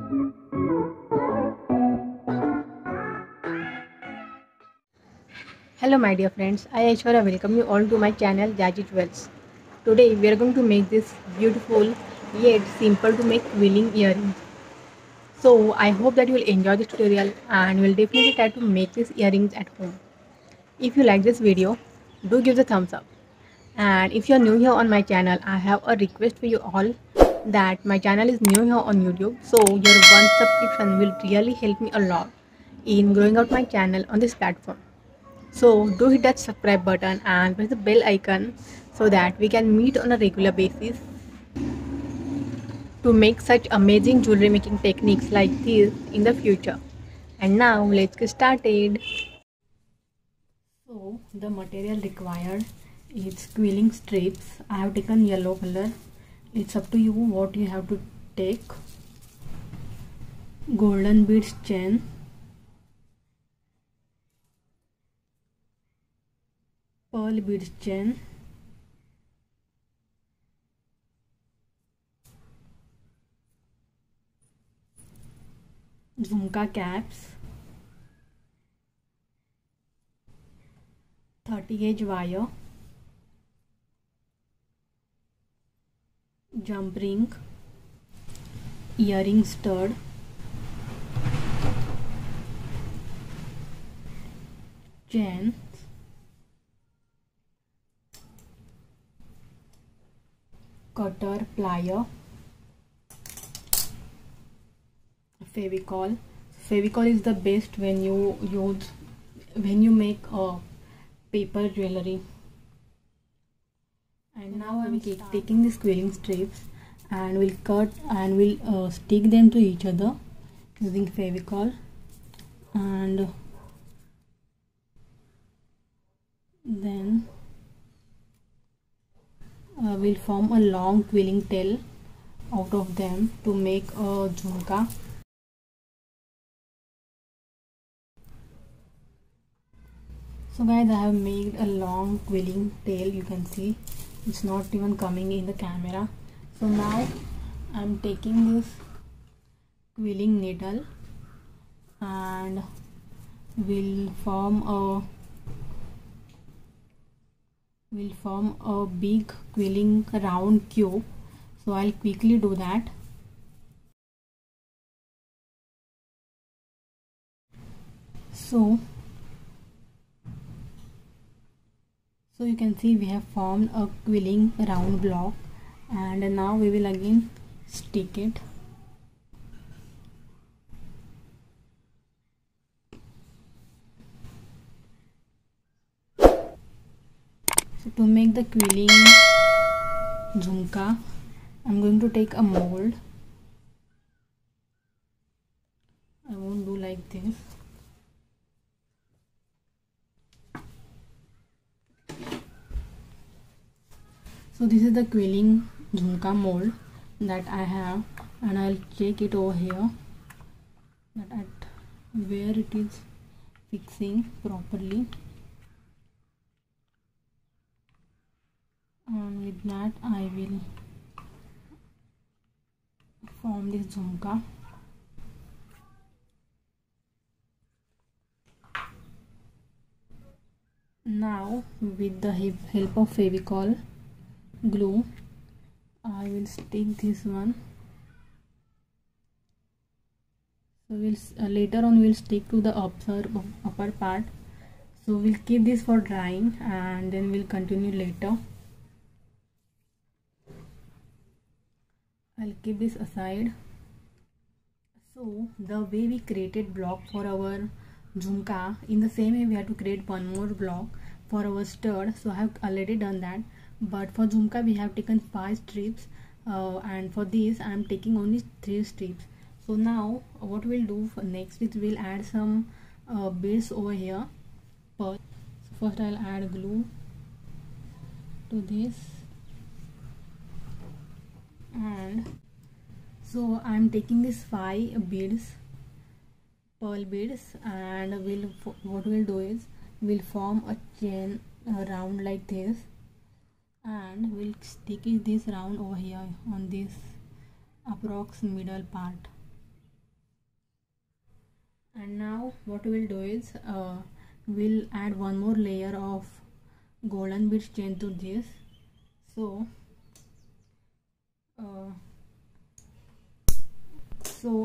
Hello my dear friends, I Aishwarya welcome you all to my channel Jazzy Jewels. Today we are going to make this beautiful yet simple to make quilling earrings. So I hope that you will enjoy this tutorial and will definitely try to make these earrings at home. If you like this video, do give the thumbs up. And if you are new here on my channel, I have a request for you all that my channel is new here on YouTube. So your one subscription will really help me a lot in growing out my channel on this platform. So do hit that subscribe button and press the bell icon so that we can meet on a regular basis to make such amazing jewelry making techniques like this in the future. And now let's get started. So the material required is quilling strips. I have taken yellow color. It's up to you what you have to take. Golden beads chain, pearl beads chain, jhumka caps, 30 gauge wire, jump ring, earring stud, chain, cutter, plier, Fevicol. Fevicol is the best when you make a paper jewelry. And now I'm taking these quilling strips and we'll cut and we'll stick them to each other using Fevicol, and then we'll form a long quilling tail out of them to make a jhumka. So guys, I have made a long quilling tail. You can see it's not even coming in the camera. So now I'm taking this quilling needle and we'll form a big quilling round cube. So I'll quickly do that. So you can see we have formed a quilling round block, and now we will again stick it. So to make the quilling jhumka, I'm going to take a mold. I won't do like this. So this is the quilling jhumka mold that I have, and I'll check it over here that at where it is fixing properly, and with that I will form this jhumka. Now with the help of Fevicol glue, I will stick this one. So later on we'll stick to the upper part. So we'll keep this for drying and then we'll continue later. I'll keep this aside. So the way we created block for our jhumka, in the same way we have to create one more block for our stud. So I have already done that, but for jhumka we have taken 5 strips, and for this I am taking only 3 strips. So now what we'll do for next is we'll add some beads over here. So first I'll add glue to this, and so I'm taking these 5 beads, pearl beads, and what we'll do is we'll form a chain around like this, and we'll stick this round over here on this approx middle part. And now what we'll do is we'll add one more layer of golden beads chain to this. So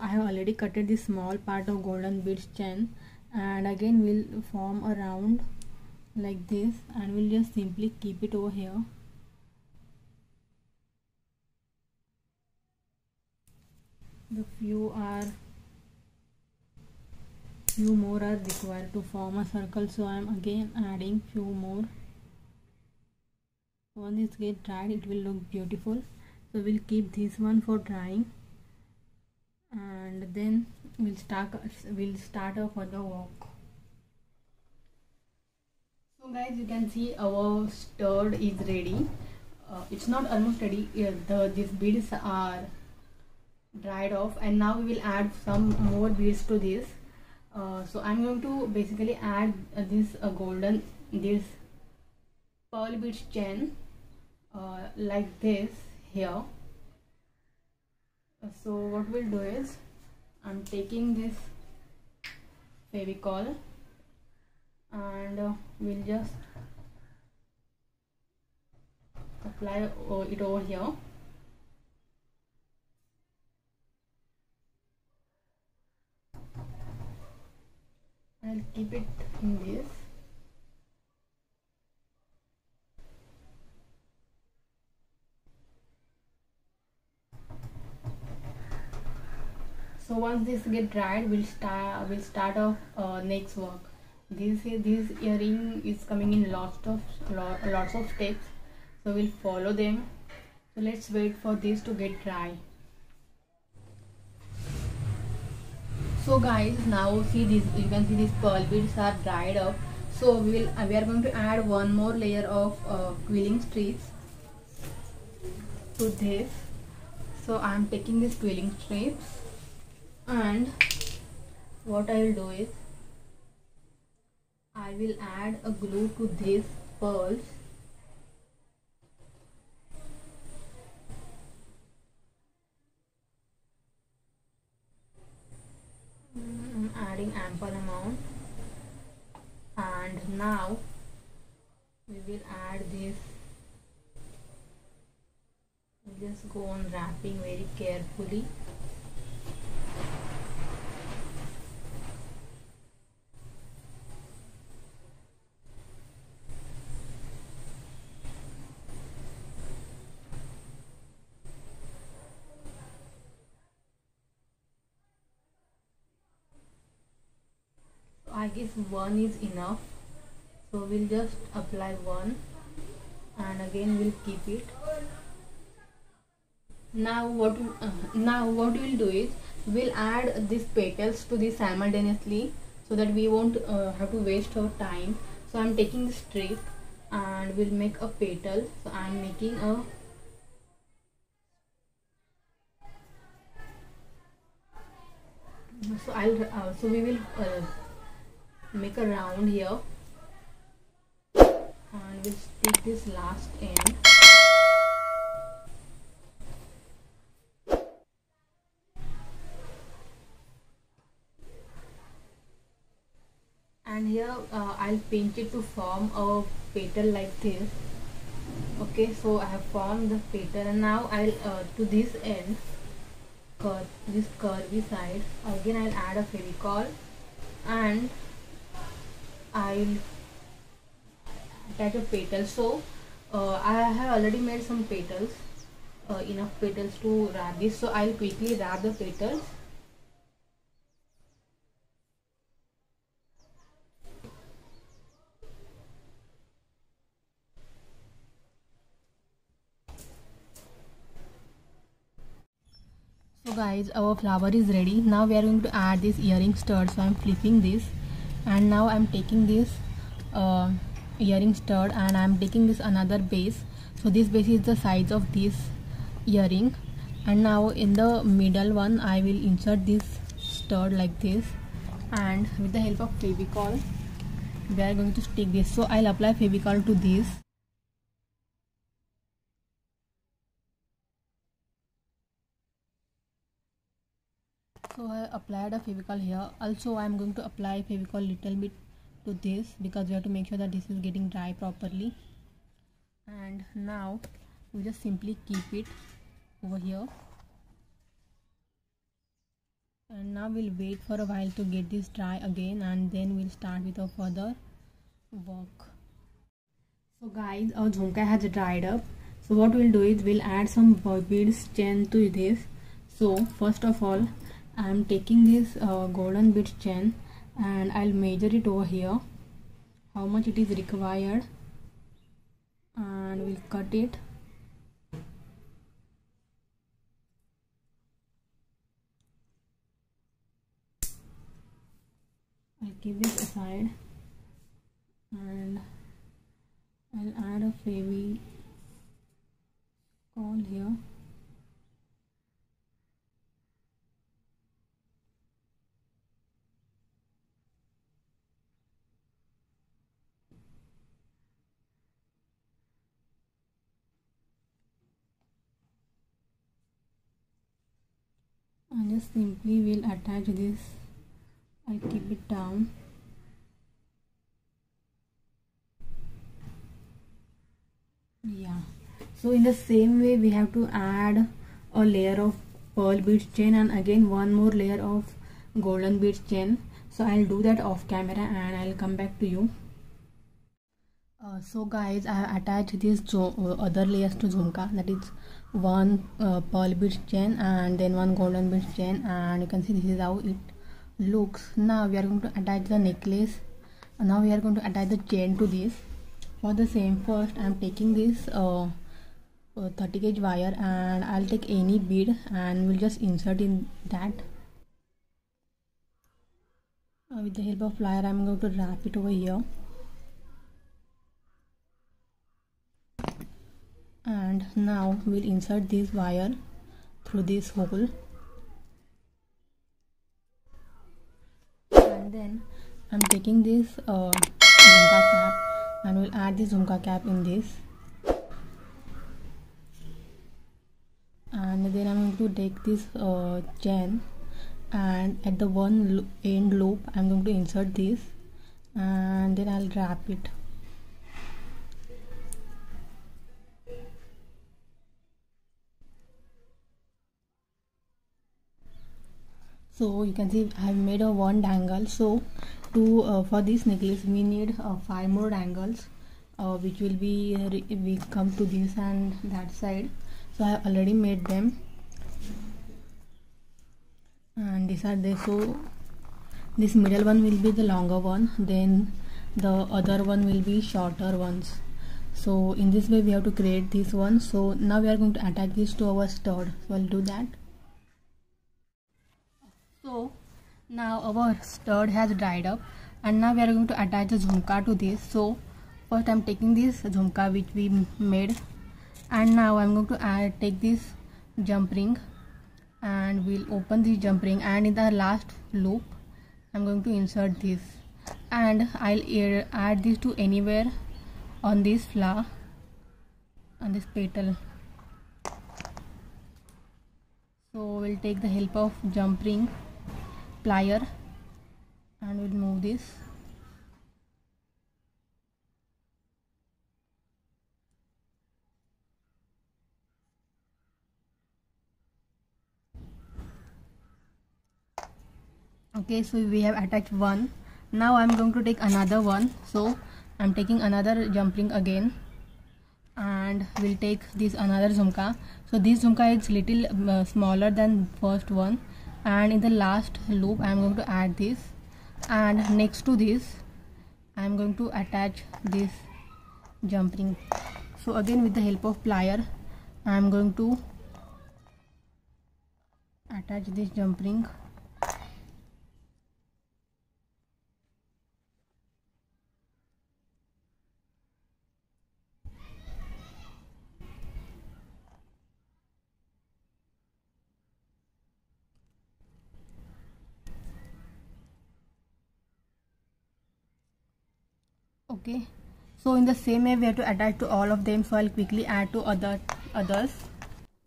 I have already cutted this small part of golden beads chain, and again we'll form a round like this, and we'll just simply keep it over here. The few more are required to form a circle, so I am again adding few more. Once this gets dried, it will look beautiful. So we'll keep this one for drying, and then we'll start our further work. So guys, you can see our stud is ready. It's not almost ready. These beads are dried off, and now we will add some more beads to this. So I'm going to basically add this pearl beads chain like this here. So what we'll do is, I'm taking this Fevicol and we'll just apply it over here. I'll keep it in this. So once this get dried, we'll start our next work. This earring is coming in lots of steps, so we'll follow them. So let's wait for this to get dry. So guys, now see this, you can see these pearl beads are dried up. So we are going to add one more layer of quilling strips to this. So I am taking this quilling strips, and what I will do is I will add a glue to these pearls. I'm adding ample amount, and now we will add this. We'll just go on wrapping very carefully. I guess one is enough, so we'll just apply one, and again we'll keep it. Now what we'll do is we'll add these petals to this simultaneously, so that we won't have to waste our time. So I'm taking the strip and we'll make a petal. So I'm making a so we will make a round here, and we'll stick this last end. And here I'll pinch it to form a petal like this. Okay, so I have formed the petal, and now I'll to this end, this curvy side, again I'll add a Fevicol, and I'll attach a petal. So I have already made some petals, enough petals to wrap this, so I'll quickly wrap the petals. So guys, our flower is ready. Now we are going to add this earring stud. So I'm flipping this, and now I'm taking this earring stud, and I'm taking this another base. So this base is the size of this earring, and now in the middle one I will insert this stud like this, and with the help of Fevicol we are going to stick this. So I'll apply Fevicol to this. So I applied a Fevicol here. Also I am going to apply Fevicol little bit to this because we have to make sure that this is getting dry properly. And now we just simply keep it over here. And now we'll wait for a while to get this dry again, and then we'll start with our further work. So guys, our jhumka has dried up. So what we'll do is we'll add some beads chain to this. So first of all, I'm taking this golden beads chain and I'll measure it over here, how much it is required, and we'll cut it. I'll keep this aside and I'll add a Fevicol here. And just simply will attach this. I'll keep it down. Yeah, so in the same way we have to add a layer of pearl beads chain and again one more layer of golden beads chain. So I'll do that off camera and I'll come back to you. So guys, I have attached these other layers to jhumka, that is one pearl beads chain and then one golden beads chain, and you can see this is how it looks. Now we are going to attach the necklace. Now we are going to attach the chain to this. For the same, first I am taking this 30 gauge wire and I'll take any bead and we'll just insert in that. With the help of plier I am going to wrap it over here. And now we'll insert this wire through this hole, and then I'm taking this jhumka cap and we'll add this jhumka cap in this, and then I'm going to take this chain and at the one end loop I'm going to insert this and then I'll wrap it. So you can see I have made a one dangle. So to for this necklace we need 5 more dangles, which will be we come to this and that side. So I have already made them, and these are there. So this middle one will be the longer one, then the other one will be shorter ones. So in this way we have to create this one. So now we are going to attach this to our stud. So I'll do that. So now our stud has dried up and now we are going to attach the jhumka to this. So first I am taking this jhumka which we made, and now I am going to take this jump ring and we'll open this jump ring, and in the last loop I am going to insert this, and I'll add this to anywhere on this flower, on this petal. So we'll take the help of jump ring, plier, and we'll move this. Okay, so we have attached one. Now I'm going to take another one. So I'm taking another jump ring again and we'll take this another jhumka. So this jhumka is little smaller than first one, and in the last loop I am going to add this, and next to this I am going to attach this jump ring. So again with the help of plier I am going to attach this jump ring. Okay, so in the same way we have to attach to all of them. So I'll quickly add to others.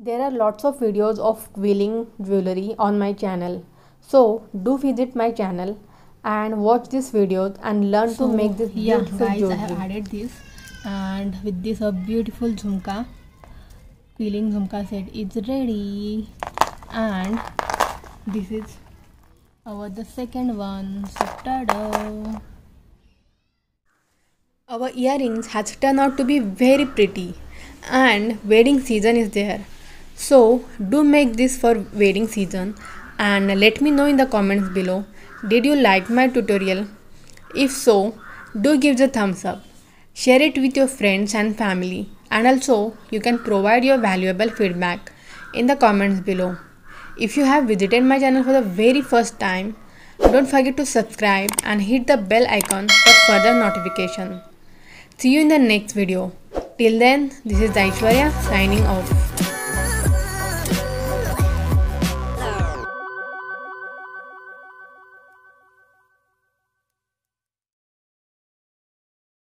There are lots of videos of quilling jewelry on my channel, So do visit my channel and watch this video and learn to make this beautiful guys, jewelry. I have added this, and with this a beautiful jhumka, quilling jhumka set is ready. And this is the second one. So tada! Our earrings has turned out to be very pretty and wedding season is there. So do make this for wedding season and let me know in the comments below. Did you like my tutorial? If so, do give the thumbs up. Share it with your friends and family, and also you can provide your valuable feedback in the comments below. If you have visited my channel for the very first time, don't forget to subscribe and hit the bell icon for further notification. See you in the next video. Till then, this is Aishwarya signing off.